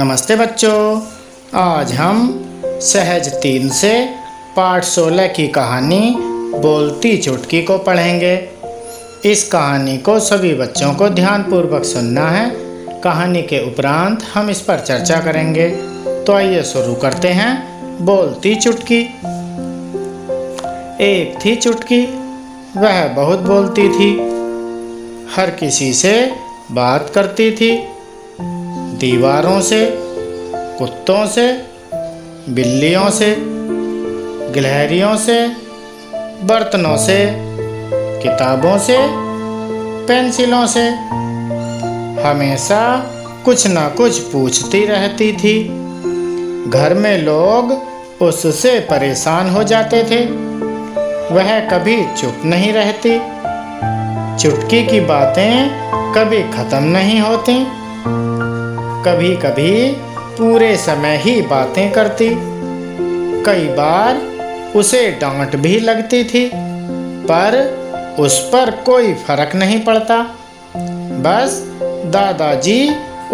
नमस्ते बच्चों, आज हम सहज 3 से पाठ 16 की कहानी बोलती चुटकी को पढ़ेंगे। इस कहानी को सभी बच्चों को ध्यानपूर्वक सुनना है। कहानी के उपरांत हम इस पर चर्चा करेंगे। तो आइए शुरू करते हैं। बोलती चुटकी। एक थी चुटकी, वह बहुत बोलती थी, हर किसी से बात करती थी। दीवारों से, कुत्तों से, बिल्लियों से, गिलहरियों से, बर्तनों से, किताबों से, पेंसिलों से, हमेशा कुछ ना कुछ पूछती रहती थी। घर में लोग उससे परेशान हो जाते थे। वह कभी चुप नहीं रहती। चुटकी की बातें कभी खत्म नहीं होती। कभी कभी पूरे समय ही बातें करती। कई बार उसे डांट भी लगती थी, पर उस पर कोई फर्क नहीं पड़ता। बस दादाजी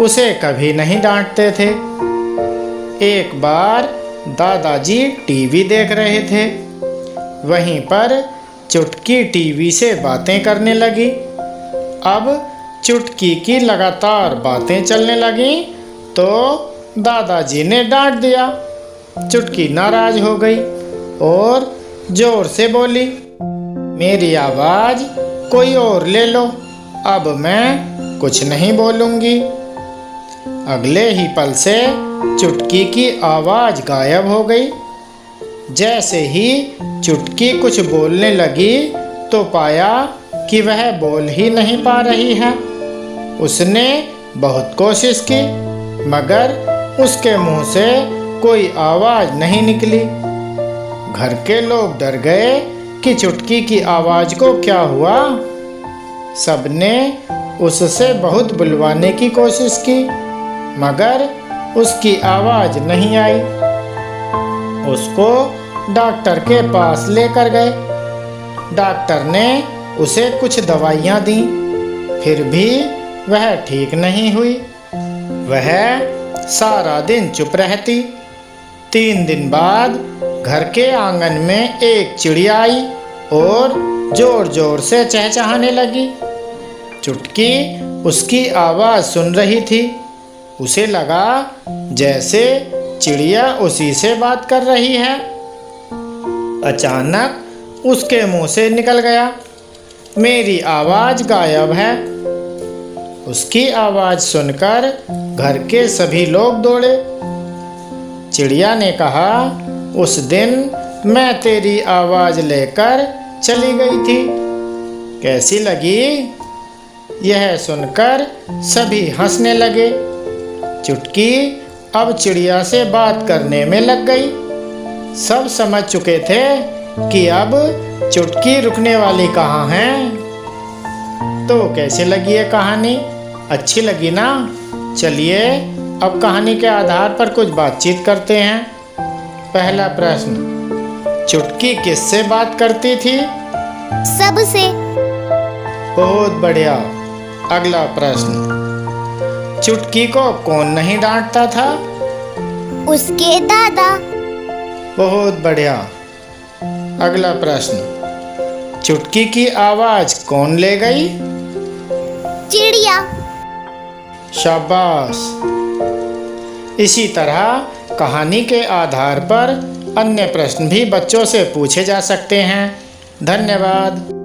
उसे कभी नहीं डांटते थे। एक बार दादाजी टीवी देख रहे थे। वहीं पर चुटकी टीवी से बातें करने लगी। अब चुटकी की लगातार बातें चलने लगीं तो दादाजी ने डांट दिया। चुटकी नाराज हो गई और जोर से बोली, मेरी आवाज़ कोई और ले लो, अब मैं कुछ नहीं बोलूँगी। अगले ही पल से चुटकी की आवाज़ गायब हो गई। जैसे ही चुटकी कुछ बोलने लगी तो पाया कि वह बोल ही नहीं पा रही है। उसने बहुत कोशिश की, मगर उसके मुंह से कोई आवाज़ नहीं निकली। घर के लोग डर गए कि चुटकी की आवाज़ को क्या हुआ। सबने उससे बहुत बुलवाने की कोशिश की, मगर उसकी आवाज़ नहीं आई। उसको डॉक्टर के पास लेकर गए। डॉक्टर ने उसे कुछ दवाइयाँ दी, फिर भी वह ठीक नहीं हुई। वह सारा दिन चुप रहती। 3 दिन बाद घर के आंगन में एक चिड़िया आई और जोर जोर से चहचहाने लगी। चुटकी उसकी आवाज़ सुन रही थी। उसे लगा जैसे चिड़िया उसी से बात कर रही है। अचानक उसके मुंह से निकल गया, मेरी आवाज़ गायब है। उसकी आवाज़ सुनकर घर के सभी लोग दौड़े। चिड़िया ने कहा, उस दिन मैं तेरी आवाज़ लेकर चली गई थी, कैसी लगी? यह सुनकर सभी हंसने लगे। चुटकी अब चिड़िया से बात करने में लग गई। सब समझ चुके थे कि अब चुटकी रुकने वाली कहाँ है। तो कैसे लगी ये कहानी? अच्छी लगी ना? चलिए अब कहानी के आधार पर कुछ बातचीत करते हैं। पहला प्रश्न, चुटकी किससे बात करती थी? सबसे। बहुत बढ़िया। अगला प्रश्न, चुटकी को कौन नहीं डांटता था? उसके दादा। बहुत बढ़िया। अगला प्रश्न, चुटकी की आवाज़ कौन ले गई? चिड़िया। शाबाश। इसी तरह कहानी के आधार पर अन्य प्रश्न भी बच्चों से पूछे जा सकते हैं। धन्यवाद।